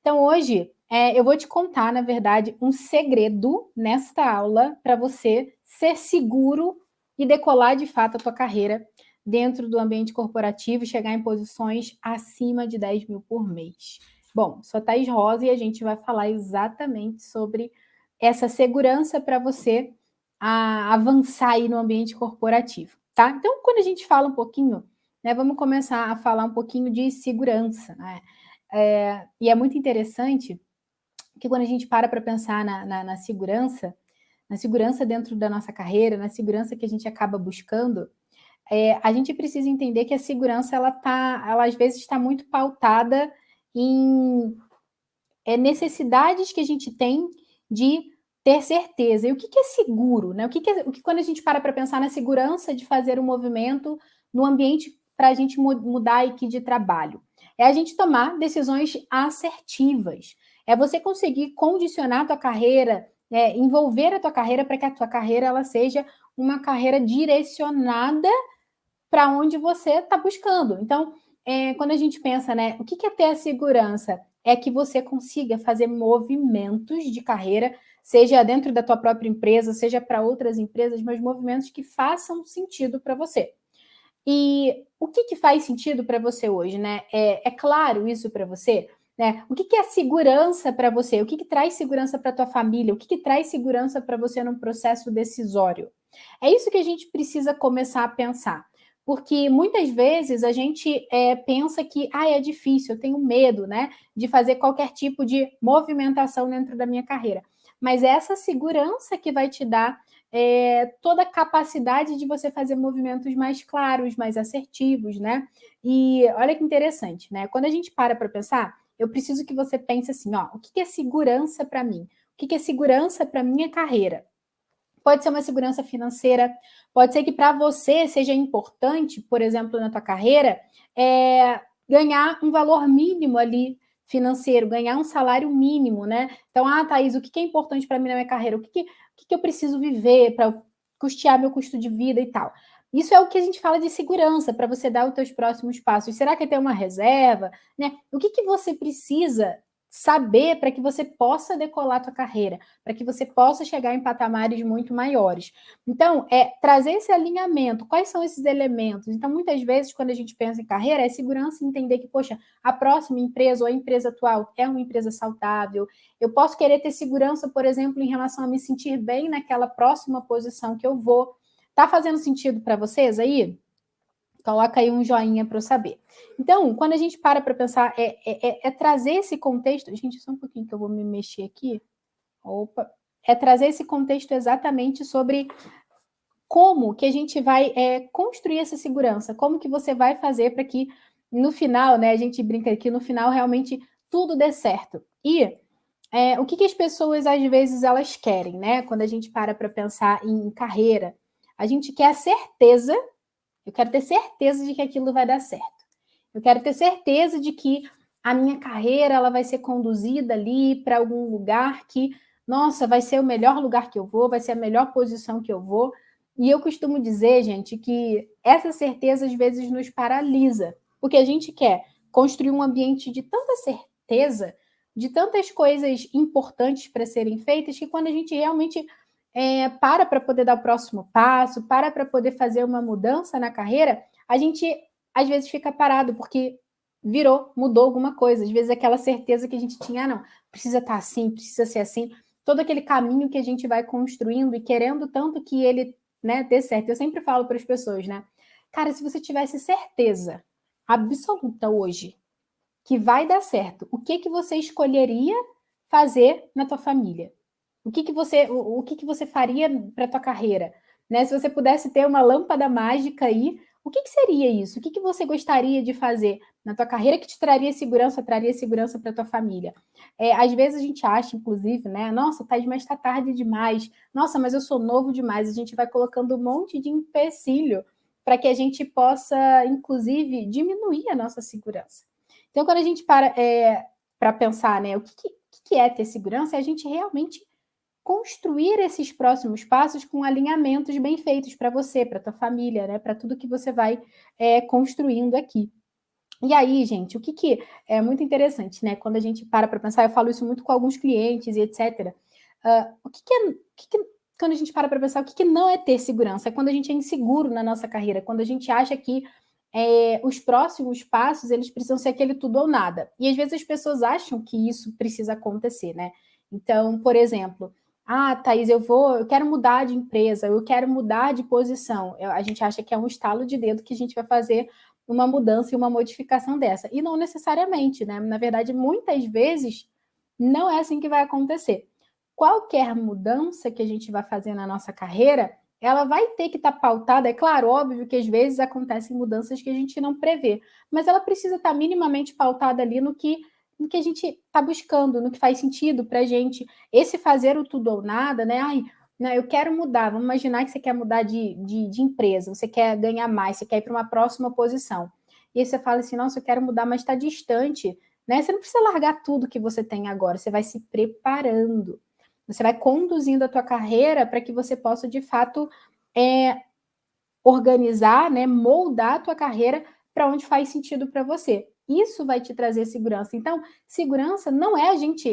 Então, hoje, eu vou te contar, na verdade, um segredo nesta aula para você ser seguro e decolar de fato a tua carreira dentro do ambiente corporativo e chegar em posições acima de 10 mil por mês. Bom, sou a Thaís Rosa e a gente vai falar exatamente sobre essa segurança para você avançar aí no ambiente corporativo, tá? Então, quando a gente fala um pouquinho, né, vamos começar a falar um pouquinho de segurança, né? E é muito interessante que quando a gente para pensar na segurança dentro da nossa carreira, na segurança que a gente acaba buscando, a gente precisa entender que a segurança ela às vezes está muito pautada em necessidades que a gente tem de ter certeza. E o que é seguro? Né? O que quando a gente para pensar na segurança de fazer um movimento no ambiente para a gente mudar aqui de trabalho? É a gente tomar decisões assertivas. É você conseguir condicionar a tua carreira, envolver a tua carreira para que a tua carreira ela seja uma carreira direcionada para onde você está buscando. Então, quando a gente pensa, né, o que é ter a segurança? É que você consiga fazer movimentos de carreira, seja dentro da tua própria empresa, seja para outras empresas, mas movimentos que façam sentido para você. E o que faz sentido para você hoje, né? É claro isso para você? Né? O que é segurança para você? O que traz segurança para tua família? O que traz segurança para você num processo decisório? É isso que a gente precisa começar a pensar. Porque muitas vezes a gente pensa que é difícil, eu tenho medo, né, de fazer qualquer tipo de movimentação dentro da minha carreira. Mas é essa segurança que vai te dar toda a capacidade de você fazer movimentos mais claros, mais assertivos, né? E olha que interessante, né? Quando a gente para pensar, eu preciso que você pense assim, ó, o que é segurança para mim? O que é segurança para minha carreira? Pode ser uma segurança financeira, pode ser que para você seja importante, por exemplo, na tua carreira, ganhar um valor mínimo ali financeiro, ganhar um salário mínimo, né? Então, Thaís, o que é importante para mim na minha carreira? O que eu preciso viver para custear meu custo de vida e tal? Isso é o que a gente fala de segurança, para você dar os teus próximos passos. Será que tem uma reserva? Né? O que você precisa saber para que você possa decolar a tua carreira, para que você possa chegar em patamares muito maiores. Então, trazer esse alinhamento, quais são esses elementos? Então, muitas vezes, quando a gente pensa em carreira, é segurança entender que, poxa, a próxima empresa ou a empresa atual é uma empresa saudável. Eu posso querer ter segurança, por exemplo, em relação a me sentir bem naquela próxima posição que eu vou. Tá fazendo sentido para vocês aí? Coloca aí um joinha para eu saber. Então, quando a gente para pensar, trazer esse contexto. Gente, só um pouquinho que eu vou me mexer aqui. Opa! É trazer esse contexto exatamente sobre como que a gente vai construir essa segurança, como que você vai fazer para que no final, né, a gente brinca aqui, no final realmente tudo dê certo. E o que as pessoas às vezes elas querem, né? Quando a gente para pensar em carreira, a gente quer a certeza. Eu quero ter certeza de que aquilo vai dar certo. Eu quero ter certeza de que a minha carreira ela vai ser conduzida ali para algum lugar que, nossa, vai ser o melhor lugar que eu vou, vai ser a melhor posição que eu vou. E eu costumo dizer, gente, que essa certeza às vezes nos paralisa, porque a gente quer construir um ambiente de tanta certeza, de tantas coisas importantes para serem feitas, que quando a gente realmente para poder dar o próximo passo, para poder fazer uma mudança na carreira, a gente às vezes fica parado, porque mudou alguma coisa. Às vezes aquela certeza que a gente tinha, não, precisa estar assim, precisa ser assim. Todo aquele caminho que a gente vai construindo e querendo tanto que ele, né, dê certo. Eu sempre falo para as pessoas, né? Cara, se você tivesse certeza absoluta hoje que vai dar certo, o que você escolheria fazer na tua família? O que você faria para a tua carreira? Né? Se você pudesse ter uma lâmpada mágica aí, o que seria isso? O que você gostaria de fazer na tua carreira que te traria segurança para a tua família? Às vezes a gente acha, inclusive, né? Nossa, Thaís, mas está tarde demais. Nossa, mas eu sou novo demais. A gente vai colocando um monte de empecilho para que a gente possa, inclusive, diminuir a nossa segurança. Então, quando a gente para pensar, né, o que é ter segurança, é a gente realmente construir esses próximos passos com alinhamentos bem feitos para você, para tua família, né, para tudo que você vai construindo aqui. E aí, gente, o que é muito interessante, né? Quando a gente para pensar, eu falo isso muito com alguns clientes e etc. Quando a gente para pensar, o que não é ter segurança? É quando a gente é inseguro na nossa carreira, quando a gente acha que os próximos passos, eles precisam ser aquele tudo ou nada. E às vezes as pessoas acham que isso precisa acontecer, né? Então, por exemplo, Thaís, eu quero mudar de empresa, eu quero mudar de posição. A gente acha que é um estalo de dedo que a gente vai fazer uma mudança e uma modificação dessa. E não necessariamente, né? Na verdade, muitas vezes não é assim que vai acontecer. Qualquer mudança que a gente vai fazer na nossa carreira, ela vai ter que estar pautada, é claro, óbvio que às vezes acontecem mudanças que a gente não prevê, mas ela precisa estar minimamente pautada ali no que a gente está buscando, no que faz sentido para a gente. Esse fazer o tudo ou nada, né? Não, eu quero mudar. Vamos imaginar que você quer mudar de empresa, você quer ganhar mais, você quer ir para uma próxima posição. E aí você fala assim, nossa, eu quero mudar, mas está distante, né? Você não precisa largar tudo que você tem agora, você vai se preparando. Você vai conduzindo a tua carreira para que você possa, de fato, organizar, né, moldar a tua carreira para onde faz sentido para você. Isso vai te trazer segurança. Então, segurança não é a gente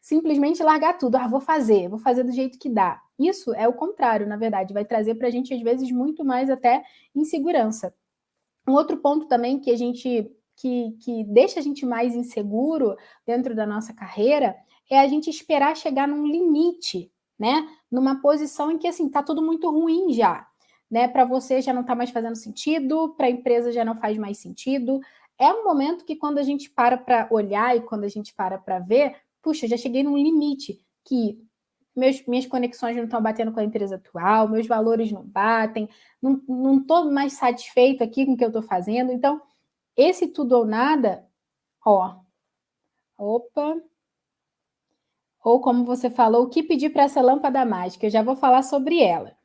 simplesmente largar tudo. Vou fazer do jeito que dá. Isso é o contrário, na verdade. Vai trazer para a gente, às vezes, muito mais até insegurança. Um outro ponto também que a gente que deixa a gente mais inseguro dentro da nossa carreira é a gente esperar chegar num limite, né? Numa posição em que assim tá tudo muito ruim já, né? Para você já não está mais fazendo sentido, para a empresa já não faz mais sentido. É um momento que quando a gente para olhar e quando a gente para ver, puxa, já cheguei num limite que minhas conexões não estão batendo com a empresa atual, meus valores não batem, não estou mais satisfeito aqui com o que eu estou fazendo. Então, esse tudo ou nada, ó, opa, ou como você falou, o que pedir para essa lâmpada mágica? Eu já vou falar sobre ela.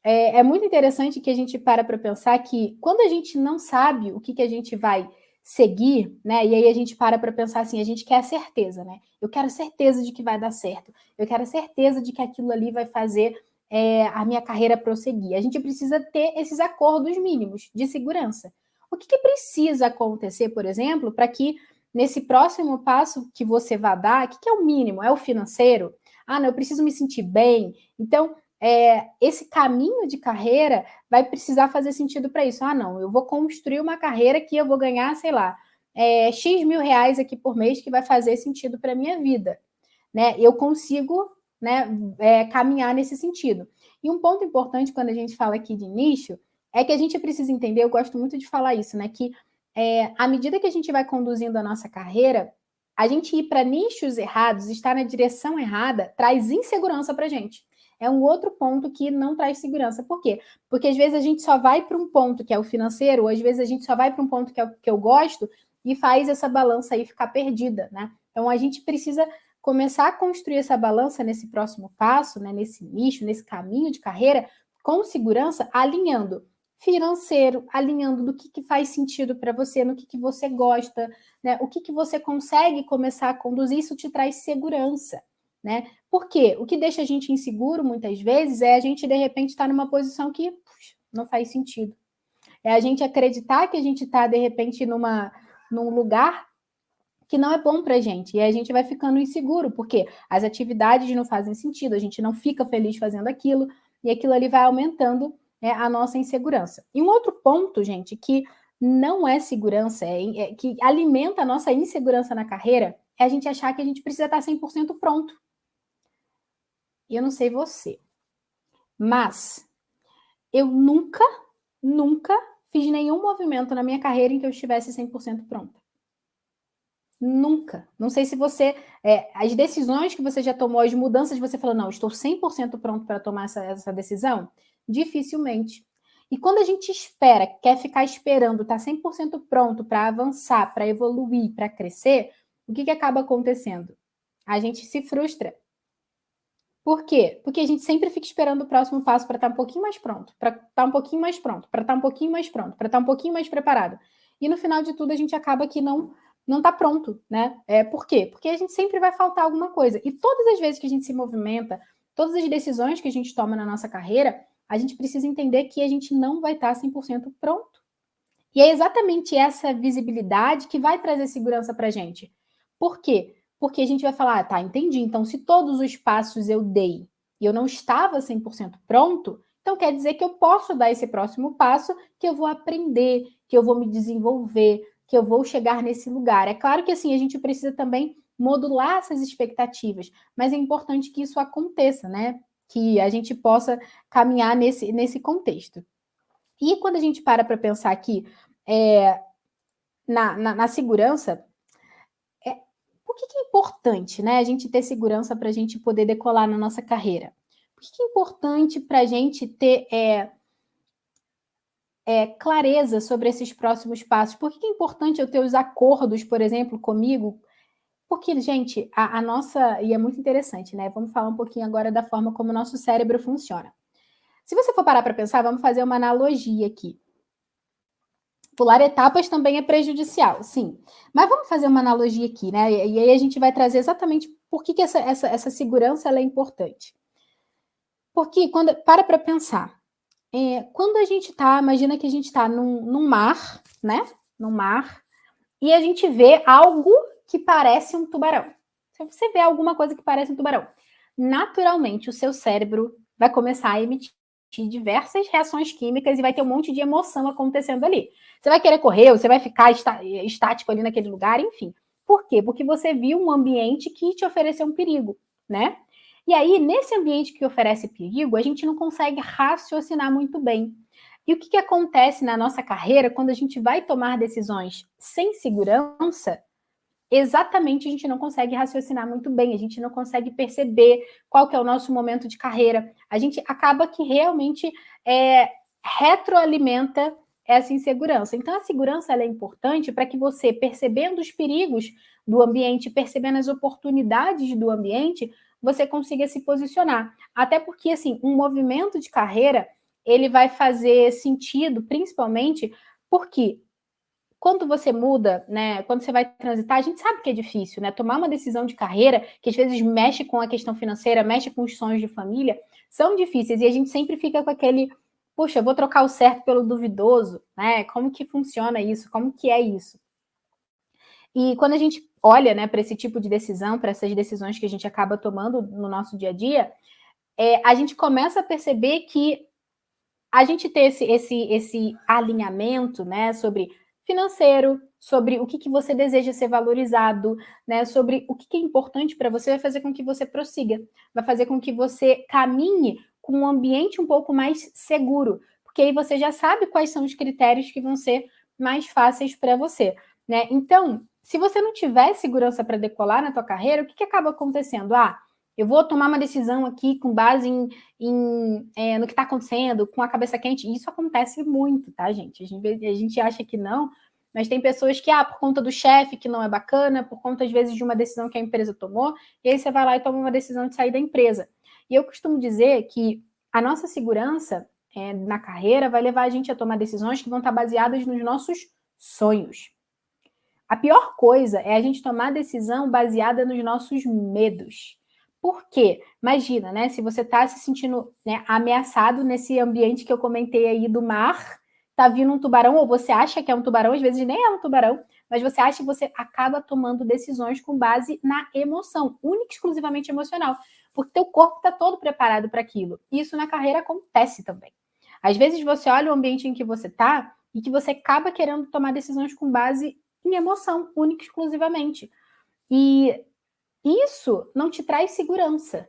É muito interessante que a gente para pensar que quando a gente não sabe o que a gente vai seguir, né? E aí a gente para pensar assim, a gente quer a certeza, né? Eu quero certeza de que vai dar certo. Eu quero a certeza de que aquilo ali vai fazer a minha carreira prosseguir. A gente precisa ter esses acordos mínimos de segurança. O que precisa acontecer, por exemplo, para que nesse próximo passo que você vai dar, o que é o mínimo? É o financeiro? Não, eu preciso me sentir bem. Então, esse caminho de carreira vai precisar fazer sentido para isso. Não, eu vou construir uma carreira que eu vou ganhar, sei lá, X mil reais aqui por mês que vai fazer sentido para a minha vida. Né? Eu consigo, né, caminhar nesse sentido. E um ponto importante quando a gente fala aqui de nicho é que a gente precisa entender, eu gosto muito de falar isso, né? Que à medida que a gente vai conduzindo a nossa carreira, a gente ir para nichos errados, estar na direção errada, traz insegurança para a gente. É um outro ponto que não traz segurança. Por quê? Porque às vezes a gente só vai para um ponto que é o financeiro, ou às vezes a gente só vai para um ponto que é o que eu gosto e faz essa balança aí ficar perdida, né? Então a gente precisa começar a construir essa balança nesse próximo passo, né, nesse nicho, nesse caminho de carreira, com segurança, alinhando financeiro, alinhando do que faz sentido para você, no que você gosta, né, o que você consegue começar a conduzir, isso te traz segurança, né? Por quê? O que deixa a gente inseguro muitas vezes é a gente, de repente, estar numa posição que não faz sentido. É a gente acreditar que a gente está, de repente, num lugar que não é bom para a gente. E a gente vai ficando inseguro, porque as atividades não fazem sentido, a gente não fica feliz fazendo aquilo, e aquilo ali vai aumentando a nossa insegurança. E um outro ponto, gente, que não é segurança, que alimenta a nossa insegurança na carreira, é a gente achar que a gente precisa estar 100% pronto. E eu não sei você, mas eu nunca fiz nenhum movimento na minha carreira em que eu estivesse 100% pronta. Nunca. Não sei se você. As decisões que você já tomou, as mudanças, você falou, não, estou 100% pronto para tomar essa decisão? Dificilmente. E quando a gente espera, quer ficar esperando, está 100% pronto para avançar, para evoluir, para crescer, o que acaba acontecendo? A gente se frustra. Por quê? Porque a gente sempre fica esperando o próximo passo para estar um pouquinho mais pronto, para estar um pouquinho mais pronto, para estar um pouquinho mais pronto, para estar um pouquinho mais preparado. E no final de tudo a gente acaba que não está pronto, né? Por quê? Porque a gente sempre vai faltar alguma coisa. E todas as vezes que a gente se movimenta, todas as decisões que a gente toma na nossa carreira, a gente precisa entender que a gente não vai estar 100% pronto. E é exatamente essa visibilidade que vai trazer segurança para a gente. Por quê? Porque a gente vai falar, tá, entendi, então se todos os passos eu dei e eu não estava 100% pronto, então quer dizer que eu posso dar esse próximo passo, que eu vou aprender, que eu vou me desenvolver, que eu vou chegar nesse lugar. É claro que assim, a gente precisa também modular essas expectativas, mas é importante que isso aconteça, né? Que a gente possa caminhar nesse contexto. E quando a gente para pensar aqui na segurança, por que é importante, né, a gente ter segurança para a gente poder decolar na nossa carreira? Por que é importante para a gente ter clareza sobre esses próximos passos? Por que é importante eu ter os acordos, por exemplo, comigo? Porque, gente, a nossa. E é muito interessante, né? Vamos falar um pouquinho agora da forma como o nosso cérebro funciona. Se você for parar para pensar, vamos fazer uma analogia aqui. Pular etapas também é prejudicial, sim. Mas vamos fazer uma analogia aqui, né? E aí a gente vai trazer exatamente por que essa segurança ela é importante. Porque quando para pensar, quando a gente está, imagina que a gente está num mar, né? Num mar, e a gente vê algo que parece um tubarão. Se você vê alguma coisa que parece um tubarão, naturalmente o seu cérebro vai começar a emitir diversas reações químicas e vai ter um monte de emoção acontecendo ali. Você vai querer correr, você vai ficar estático ali naquele lugar, enfim. Por quê? Porque você viu um ambiente que te ofereceu um perigo, né? E aí, nesse ambiente que oferece perigo, a gente não consegue raciocinar muito bem. E o que acontece na nossa carreira quando a gente vai tomar decisões sem segurança? Exatamente, a gente não consegue raciocinar muito bem, a gente não consegue perceber qual que é o nosso momento de carreira. A gente acaba que realmente retroalimenta essa insegurança. Então, a segurança ela é importante para que você, percebendo os perigos do ambiente, percebendo as oportunidades do ambiente, você consiga se posicionar. Até porque, assim, um movimento de carreira, ele vai fazer sentido, principalmente porque quando você muda, né, quando você vai transitar, a gente sabe que é difícil, né? Tomar uma decisão de carreira, que às vezes mexe com a questão financeira, mexe com os sonhos de família, são difíceis. E a gente sempre fica com aquele, puxa, eu vou trocar o certo pelo duvidoso, né? Como que funciona isso? Como que é isso? E quando a gente olha, né, para esse tipo de decisão, para essas decisões que a gente acaba tomando no nosso dia a dia, a gente começa a perceber que a gente ter esse alinhamento, né, sobre financeiro, sobre o que você deseja ser valorizado, né, sobre o que é importante para você, vai fazer com que você prossiga, vai fazer com que você caminhe com um ambiente um pouco mais seguro, porque aí você já sabe quais são os critérios que vão ser mais fáceis para você, né? Então, se você não tiver segurança para decolar na tua carreira, o que acaba acontecendo? Eu vou tomar uma decisão aqui com base no que está acontecendo, com a cabeça quente. Isso acontece muito, tá, gente? A gente acha que não, mas tem pessoas que, por conta do chefe que não é bacana, por conta, às vezes, de uma decisão que a empresa tomou, e aí você vai lá e toma uma decisão de sair da empresa. E eu costumo dizer que a nossa segurança na carreira vai levar a gente a tomar decisões que vão estar baseadas nos nossos sonhos. A pior coisa é a gente tomar decisão baseada nos nossos medos. Por quê? Imagina, né? Se você está se sentindo, né, ameaçado nesse ambiente que eu comentei aí do mar, tá vindo um tubarão, ou você acha que é um tubarão, às vezes nem é um tubarão, mas você acha que você acaba tomando decisões com base na emoção, única e exclusivamente emocional, porque teu corpo está todo preparado para aquilo. Isso na carreira acontece também. Às vezes você olha o ambiente em que você está e que você acaba querendo tomar decisões com base em emoção, única e exclusivamente. E isso não te traz segurança.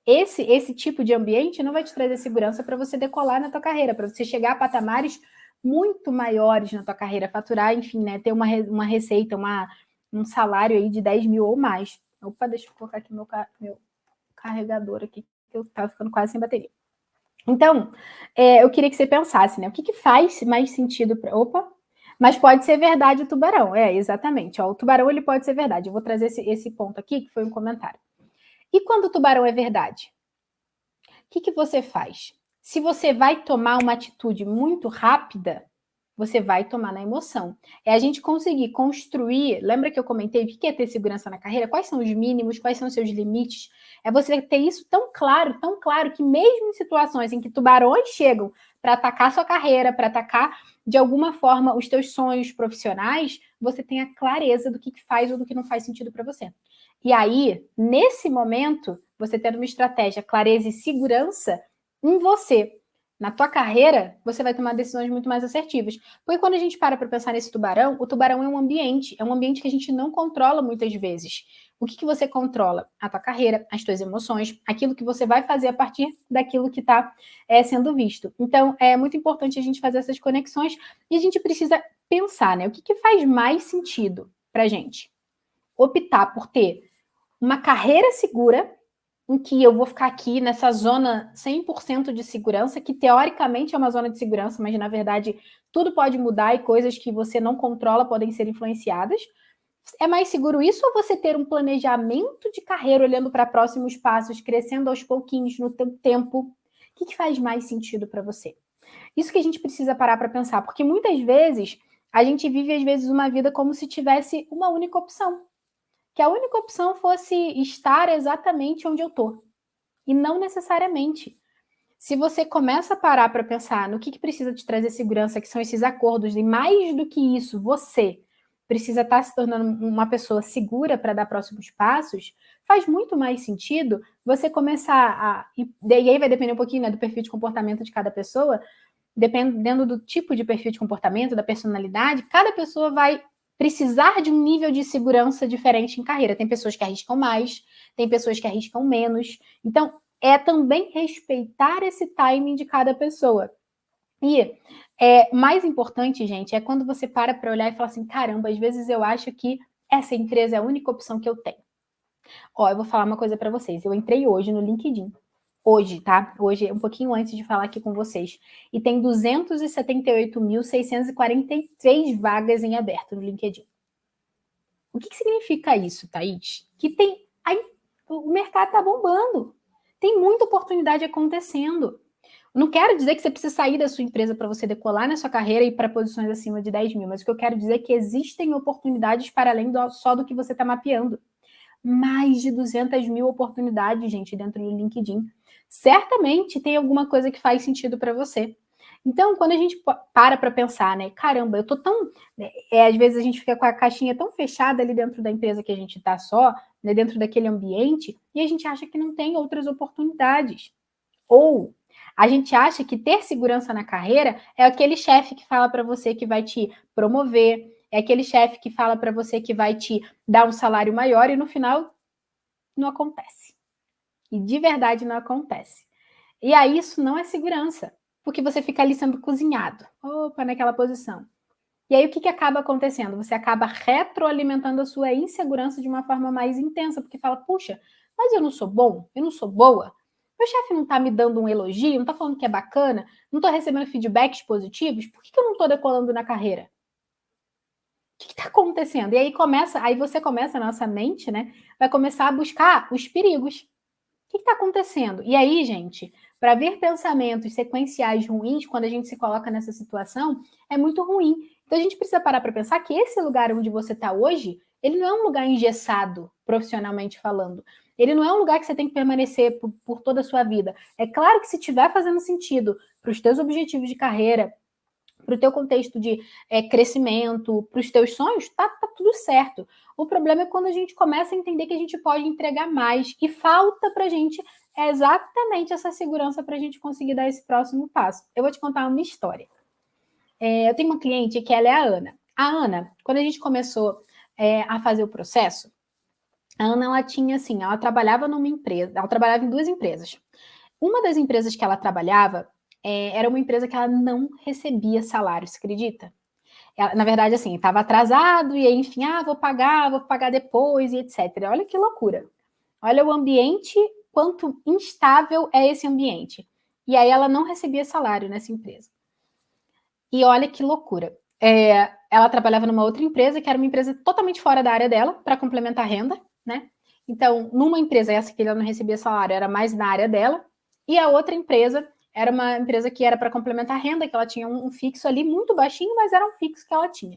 Esse tipo de ambiente não vai te trazer segurança para você decolar na tua carreira, para você chegar a patamares muito maiores na tua carreira, faturar, enfim, né, ter uma receita, um salário aí de 10 mil ou mais. Opa, deixa eu colocar aqui meu carregador aqui, que eu tava ficando quase sem bateria. Então, eu queria que você pensasse, né, o que faz mais sentido para... Opa! Mas pode ser verdade o tubarão, exatamente. O tubarão ele pode ser verdade. Eu vou trazer esse ponto aqui, que foi um comentário. E quando o tubarão é verdade? O que você faz? Se você vai tomar uma atitude muito rápida, você vai tomar na emoção. É a gente conseguir construir. Lembra que eu comentei o que é ter segurança na carreira? Quais são os mínimos? Quais são os seus limites? É você ter isso tão claro que mesmo em situações em que tubarões chegam para atacar sua carreira, para atacar de alguma forma os teus sonhos profissionais, você tenha clareza do que faz ou do que não faz sentido para você. E aí, nesse momento, você tendo uma estratégia, clareza e segurança em você, na tua carreira, você vai tomar decisões muito mais assertivas. Porque quando a gente para pensar nesse tubarão, o tubarão é um ambiente que a gente não controla muitas vezes. O que você controla? A tua carreira, as tuas emoções, aquilo que você vai fazer a partir daquilo que está sendo visto. Então, é muito importante a gente fazer essas conexões e a gente precisa pensar, né? O que faz mais sentido para a gente? Optar por ter uma carreira segura, em que eu vou ficar aqui nessa zona 100% de segurança, que teoricamente é uma zona de segurança, mas na verdade tudo pode mudar e coisas que você não controla podem ser influenciadas. É mais seguro isso ou você ter um planejamento de carreira olhando para próximos passos, crescendo aos pouquinhos no teu tempo? O que faz mais sentido para você? Isso que a gente precisa parar para pensar, porque muitas vezes a gente vive às vezes uma vida como se tivesse uma única opção, que a única opção fosse estar exatamente onde eu estou. E não necessariamente. Se você começa a parar para pensar no que precisa te trazer segurança, que são esses acordos, e mais do que isso, você precisa estar se tornando uma pessoa segura para dar próximos passos, faz muito mais sentido você começar a... E aí vai depender um pouquinho, né, do perfil de comportamento de cada pessoa, dependendo do tipo de perfil de comportamento, da personalidade, cada pessoa vai precisar de um nível de segurança diferente em carreira. Tem pessoas que arriscam mais, tem pessoas que arriscam menos. Então, é também respeitar esse timing de cada pessoa. E mais importante, gente, é quando você para olhar e fala assim, caramba, às vezes eu acho que essa empresa é a única opção que eu tenho. Ó, eu vou falar uma coisa para vocês. Eu entrei hoje no LinkedIn. Hoje, tá? Hoje, um pouquinho antes de falar aqui com vocês. E tem 278.643 vagas em aberto no LinkedIn. O que significa isso, Thaís? Que o mercado tá bombando. Tem muita oportunidade acontecendo. Não quero dizer que você precisa sair da sua empresa para você decolar na sua carreira e ir para posições acima de 10 mil, mas o que eu quero dizer é que existem oportunidades para além só do que você está mapeando. Mais de 200 mil oportunidades, gente, dentro do LinkedIn. Certamente tem alguma coisa que faz sentido para você. Então, quando a gente para pensar, né? Caramba, eu tô tão... às vezes a gente fica com a caixinha tão fechada ali dentro da empresa que a gente tá só, né, dentro daquele ambiente, e a gente acha que não tem outras oportunidades. Ou a gente acha que ter segurança na carreira é aquele chefe que fala para você que vai te promover, é aquele chefe que fala para você que vai te dar um salário maior e no final não acontece. E de verdade não acontece. E aí isso não é segurança, porque você fica ali sendo cozinhado, opa, naquela posição. E aí o que acaba acontecendo? Você acaba retroalimentando a sua insegurança de uma forma mais intensa, porque fala, puxa, mas eu não sou bom, eu não sou boa, meu chefe não está me dando um elogio, não está falando que é bacana, não estou recebendo feedbacks positivos, por que eu não estou decolando na carreira? O que está acontecendo? E aí você começa, a nossa mente, né, vai começar a buscar os perigos. O que está acontecendo? E aí, gente, para ver pensamentos sequenciais ruins, quando a gente se coloca nessa situação, é muito ruim. Então a gente precisa parar para pensar que esse lugar onde você está hoje, ele não é um lugar engessado, profissionalmente falando. Ele não é um lugar que você tem que permanecer por toda a sua vida. É claro que se estiver fazendo sentido para os teus objetivos de carreira, para o teu contexto de crescimento, para os teus sonhos, tá tudo certo. O problema é quando a gente começa a entender que a gente pode entregar mais e falta para a gente exatamente essa segurança para a gente conseguir dar esse próximo passo. Eu vou te contar uma história. Eu tenho uma cliente que ela é a Ana. A Ana, quando a gente começou a fazer o processo, a Ana, ela tinha assim, ela trabalhava numa empresa, ela trabalhava em 2 empresas. Uma das empresas que ela trabalhava era uma empresa que ela não recebia salário, você acredita? Ela, na verdade, assim, estava atrasado e aí, enfim, vou pagar depois e etc. Olha que loucura. Olha o ambiente, quanto instável é esse ambiente. E aí ela não recebia salário nessa empresa. E olha que loucura. Ela trabalhava numa outra empresa, que era uma empresa totalmente fora da área dela, para complementar a renda, né? Então, numa empresa essa que ela não recebia salário, era mais na área dela, e a outra empresa era uma empresa que era para complementar a renda, que ela tinha um fixo ali muito baixinho, mas era um fixo que ela tinha.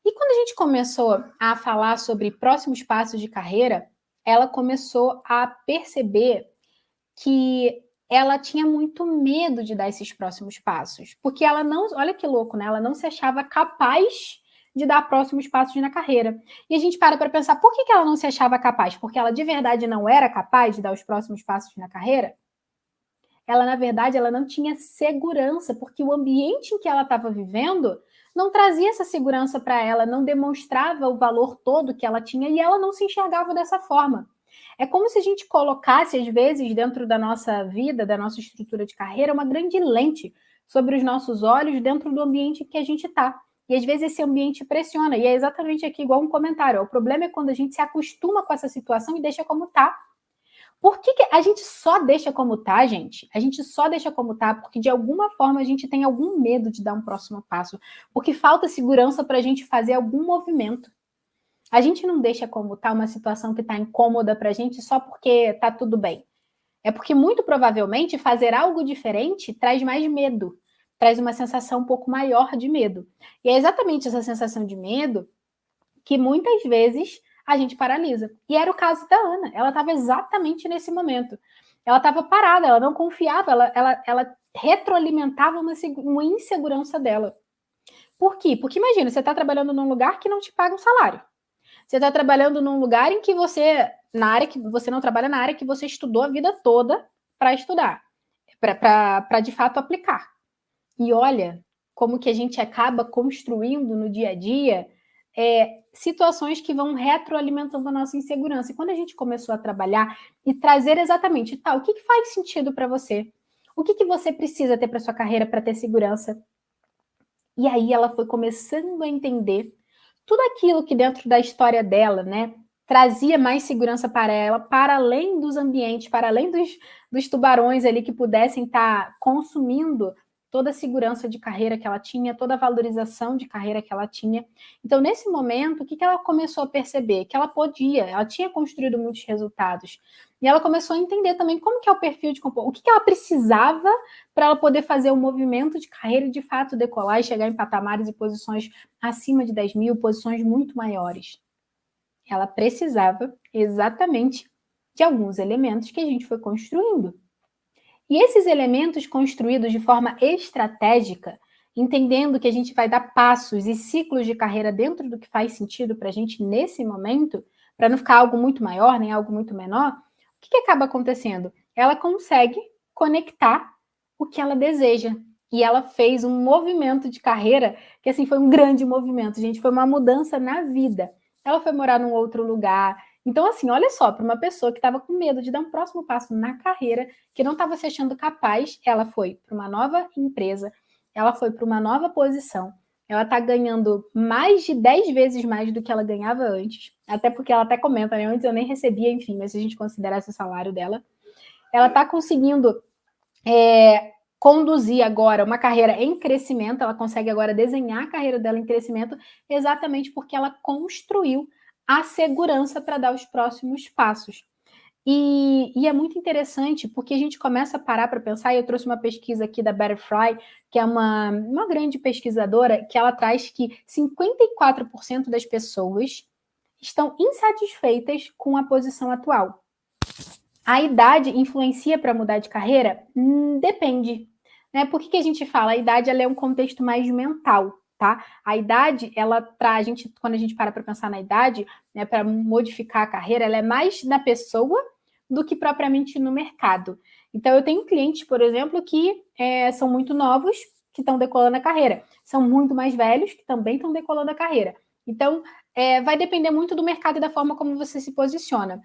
E quando a gente começou a falar sobre próximos passos de carreira, ela começou a perceber que ela tinha muito medo de dar esses próximos passos, porque ela não, olha que louco, né? Ela não se achava capaz de dar próximos passos na carreira. E a gente para pensar, por que ela não se achava capaz? Porque ela de verdade não era capaz de dar os próximos passos na carreira? Ela, na verdade, ela não tinha segurança, porque o ambiente em que ela estava vivendo não trazia essa segurança para ela, não demonstrava o valor todo que ela tinha e ela não se enxergava dessa forma. É como se a gente colocasse, às vezes, dentro da nossa vida, da nossa estrutura de carreira, uma grande lente sobre os nossos olhos dentro do ambiente que a gente está. E às vezes esse ambiente pressiona. E é exatamente aqui igual um comentário. O problema é quando a gente se acostuma com essa situação e deixa como está. Por que a gente só deixa como tá, gente? A gente só deixa como tá porque, de alguma forma, a gente tem algum medo de dar um próximo passo. Porque falta segurança para a gente fazer algum movimento. A gente não deixa como tá uma situação que está incômoda para a gente só porque tá tudo bem. É porque, muito provavelmente, fazer algo diferente traz mais medo. Traz uma sensação um pouco maior de medo. E é exatamente essa sensação de medo que muitas vezes a gente paralisa. E era o caso da Ana. Ela estava exatamente nesse momento. Ela estava parada, ela não confiava, ela retroalimentava uma insegurança dela. Por quê? Porque imagina, você está trabalhando num lugar que não te paga um salário. Você está trabalhando num lugar em que na área que você não trabalha na área que você estudou a vida toda para estudar, para de fato aplicar. E olha como que a gente acaba construindo no dia a dia situações que vão retroalimentando a nossa insegurança. E quando a gente começou a trabalhar e trazer exatamente, o que faz sentido para você? O que você precisa ter para sua carreira para ter segurança? E aí ela foi começando a entender tudo aquilo que dentro da história dela, né, trazia mais segurança para ela, para além dos ambientes, para além dos tubarões ali que pudessem estar consumindo toda a segurança de carreira que ela tinha, toda a valorização de carreira que ela tinha. Então, nesse momento, o que ela começou a perceber? Que ela tinha construído muitos resultados. E ela começou a entender também como que é o perfil de o que ela precisava para ela poder fazer o movimento de carreira e, de fato, decolar e chegar em patamares e posições acima de 10 mil, posições muito maiores. Ela precisava exatamente de alguns elementos que a gente foi construindo. E esses elementos construídos de forma estratégica, entendendo que a gente vai dar passos e ciclos de carreira dentro do que faz sentido para a gente nesse momento, para não ficar algo muito maior, nem algo muito menor, o que acaba acontecendo? Ela consegue conectar o que ela deseja. E ela fez um movimento de carreira que, assim, foi um grande movimento, gente, foi uma mudança na vida. Ela foi morar num outro lugar. Então, assim, olha só, para uma pessoa que estava com medo de dar um próximo passo na carreira, que não estava se achando capaz, ela foi para uma nova empresa, ela foi para uma nova posição, ela está ganhando mais de 10 vezes mais do que ela ganhava antes, até porque ela até comenta, né? Antes eu nem recebia, enfim, mas se a gente considerasse o salário dela, ela está conseguindo conduzir agora uma carreira em crescimento, ela consegue agora desenhar a carreira dela em crescimento, exatamente porque ela construiu a segurança para dar os próximos passos. E é muito interessante porque a gente começa a parar para pensar, e eu trouxe uma pesquisa aqui da Betty Fry, que é uma grande pesquisadora, que ela traz que 54% das pessoas estão insatisfeitas com a posição atual. A idade influencia para mudar de carreira? Depende. Né? Por que a gente fala? A idade ela é um contexto mais mental. Tá? A idade, ela traz, quando a gente para pensar na idade, né, para modificar a carreira, ela é mais na pessoa do que propriamente no mercado. Então, eu tenho clientes, por exemplo, que são muito novos, que estão decolando a carreira. São muito mais velhos, que também estão decolando a carreira. Então, vai depender muito do mercado e da forma como você se posiciona.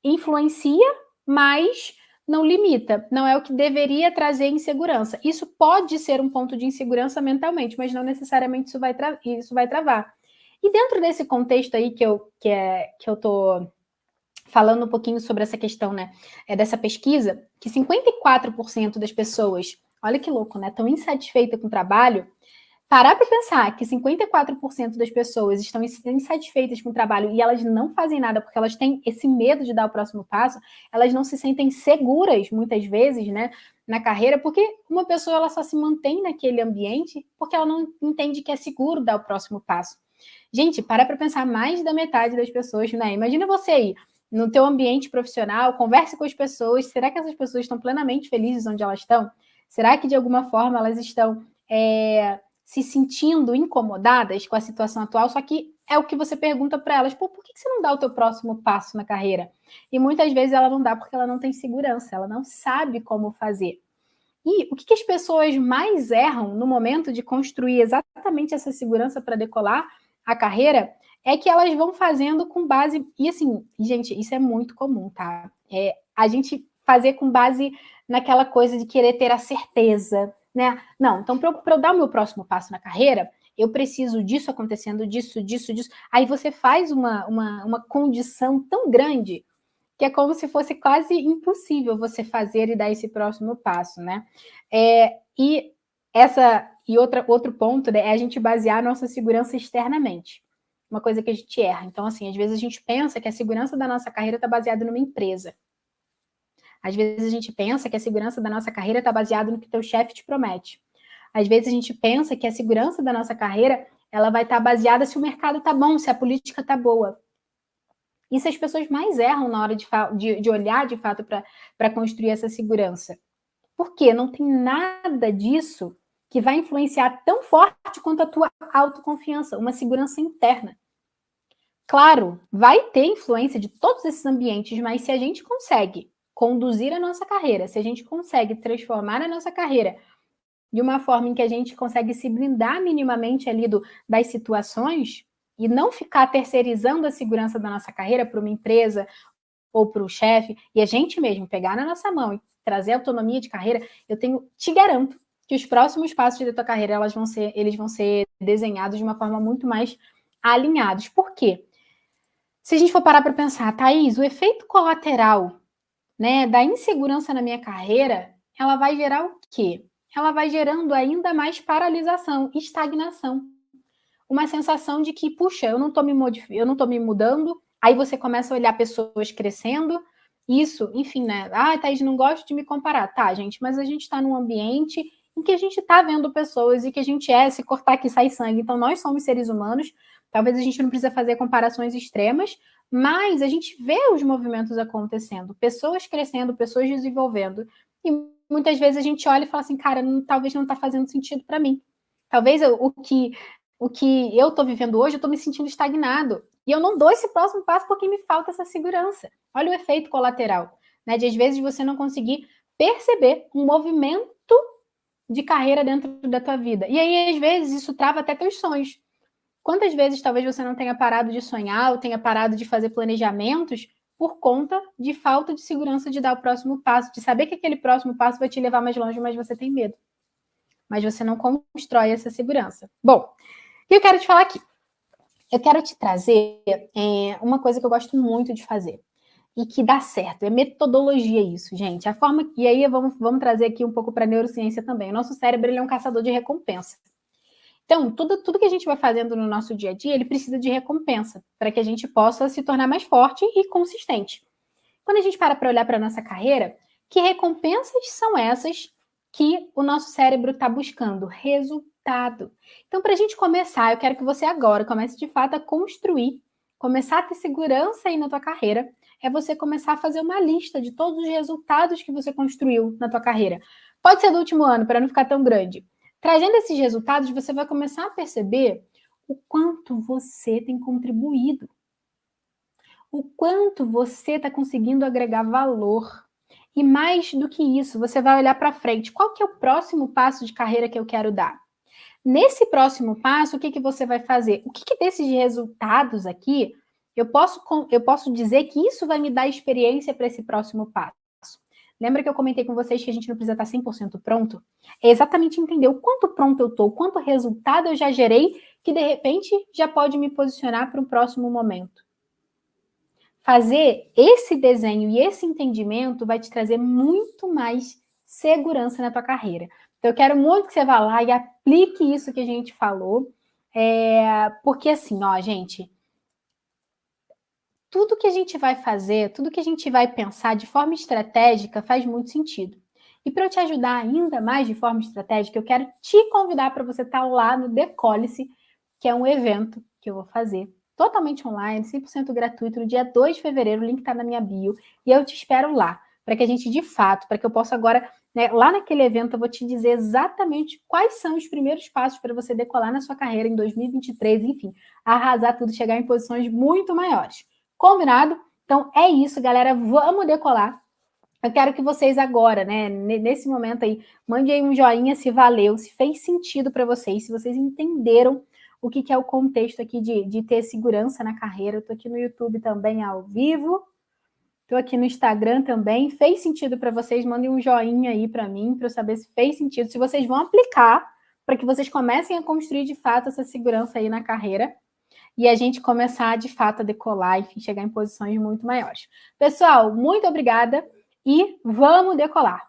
Influencia, mas não limita, não é o que deveria trazer insegurança. Isso pode ser um ponto de insegurança mentalmente, mas não necessariamente isso vai travar. E dentro desse contexto aí que eu estou falando um pouquinho sobre essa questão, né, dessa pesquisa, que 54% das pessoas, olha que louco, né, estão insatisfeitas com o trabalho. Parar para pensar que 54% das pessoas estão insatisfeitas com o trabalho e elas não fazem nada porque elas têm esse medo de dar o próximo passo, elas não se sentem seguras, muitas vezes, né, na carreira, porque uma pessoa ela só se mantém naquele ambiente porque ela não entende que é seguro dar o próximo passo. Gente, para pensar, mais da metade das pessoas, né? Imagina você aí, no teu ambiente profissional, converse com as pessoas. Será que essas pessoas estão plenamente felizes onde elas estão? Será que, de alguma forma, elas estão se sentindo incomodadas com a situação atual? Só que é o que você pergunta para elas, por que você não dá o teu próximo passo na carreira? E muitas vezes ela não dá porque ela não tem segurança, ela não sabe como fazer. E o que as pessoas mais erram no momento de construir exatamente essa segurança para decolar a carreira é que elas vão fazendo com base... E assim, gente, isso é muito comum, tá? A gente fazer com base naquela coisa de querer ter a certeza, né? Não, então para eu dar o meu próximo passo na carreira, eu preciso disso acontecendo, disso. Aí você faz uma condição tão grande que é como se fosse quase impossível você fazer e dar esse próximo passo, né? Outro ponto, né, é a gente basear a nossa segurança externamente. Uma coisa que a gente erra. Então, assim, às vezes a gente pensa que a segurança da nossa carreira está baseada numa empresa. Às vezes a gente pensa que a segurança da nossa carreira está baseada no que teu chefe te promete. Às vezes a gente pensa que a segurança da nossa carreira ela vai estar baseada se o mercado está bom, se a política está boa. Isso as pessoas mais erram na hora de olhar, de fato, para construir essa segurança. Por quê? Não tem nada disso que vai influenciar tão forte quanto a tua autoconfiança, uma segurança interna. Claro, vai ter influência de todos esses ambientes, mas se a gente consegue conduzir a nossa carreira, se a gente consegue transformar a nossa carreira de uma forma em que a gente consegue se blindar minimamente ali das situações e não ficar terceirizando a segurança da nossa carreira para uma empresa ou para o chefe, e a gente mesmo pegar na nossa mão e trazer autonomia de carreira, te garanto que os próximos passos da tua carreira eles vão ser desenhados de uma forma muito mais alinhados. Por quê? Se a gente for parar para pensar, Thaís, o efeito colateral, né, da insegurança na minha carreira, ela vai gerar o quê? Ela vai gerando ainda mais paralisação, estagnação. Uma sensação de que, puxa, eu não estou me mudando, aí você começa a olhar pessoas crescendo, isso, enfim, né? Thaís, não gosto de me comparar. Tá, gente, mas a gente está num ambiente em que a gente está vendo pessoas e que a gente se cortar aqui sai sangue. Então, nós somos seres humanos, talvez a gente não precisa fazer comparações extremas, mas a gente vê os movimentos acontecendo, pessoas crescendo, pessoas desenvolvendo, e muitas vezes a gente olha e fala assim, cara, talvez não está fazendo sentido para mim. Talvez o que eu estou vivendo hoje, eu estou me sentindo estagnado. E eu não dou esse próximo passo porque me falta essa segurança. Olha o efeito colateral, né? De às vezes você não conseguir perceber um movimento de carreira dentro da tua vida. E aí, às vezes, isso trava até teus sonhos. Quantas vezes talvez você não tenha parado de sonhar ou tenha parado de fazer planejamentos por conta de falta de segurança de dar o próximo passo, de saber que aquele próximo passo vai te levar mais longe, mas você tem medo. Mas você não constrói essa segurança. Bom, e eu quero te falar aqui. Eu quero te trazer uma coisa que eu gosto muito de fazer e que dá certo. É metodologia isso, gente. A forma... E aí vamos trazer aqui um pouco para a neurociência também. O nosso cérebro ele é um caçador de recompensa. Então, tudo que a gente vai fazendo no nosso dia a dia, ele precisa de recompensa para que a gente possa se tornar mais forte e consistente. Quando a gente para olhar para a nossa carreira, que recompensas são essas que o nosso cérebro está buscando? Resultado. Então, para a gente começar, eu quero que você agora comece de fato a construir, começar a ter segurança aí na tua carreira, é você começar a fazer uma lista de todos os resultados que você construiu na tua carreira. Pode ser do último ano, para não ficar tão grande. Trazendo esses resultados, você vai começar a perceber o quanto você tem contribuído, o quanto você está conseguindo agregar valor. E mais do que isso, você vai olhar para frente. Qual que é o próximo passo de carreira que eu quero dar? Nesse próximo passo, o que você vai fazer? O que desses resultados aqui, eu posso dizer que isso vai me dar experiência para esse próximo passo? Lembra que eu comentei com vocês que a gente não precisa estar 100% pronto? É exatamente entender o quanto pronto eu estou, quanto resultado eu já gerei, que de repente já pode me posicionar para um próximo momento. Fazer esse desenho e esse entendimento vai te trazer muito mais segurança na tua carreira. Então, eu quero muito que você vá lá e aplique isso que a gente falou, porque assim, ó, gente, tudo que a gente vai fazer, tudo que a gente vai pensar de forma estratégica faz muito sentido. E para eu te ajudar ainda mais de forma estratégica, eu quero te convidar para você estar lá no Decole-se, que é um evento que eu vou fazer totalmente online, 100% gratuito, no dia 2 de fevereiro, o link está na minha bio, e eu te espero lá, para que a gente, de fato, para que eu possa agora, né, lá naquele evento, eu vou te dizer exatamente quais são os primeiros passos para você decolar na sua carreira em 2023, enfim, arrasar tudo, chegar em posições muito maiores. Combinado? Então é isso, galera, vamos decolar. Eu quero que vocês agora, né, nesse momento aí, mandem aí um joinha se valeu, se fez sentido para vocês, se vocês entenderam o que é o contexto aqui de ter segurança na carreira. Eu estou aqui no YouTube também ao vivo, estou aqui no Instagram também. Fez sentido para vocês? Mandem um joinha aí para mim, para eu saber se fez sentido, se vocês vão aplicar para que vocês comecem a construir de fato essa segurança aí na carreira e a gente começar de fato a decolar, enfim, chegar em posições muito maiores. Pessoal, muito obrigada e vamos decolar!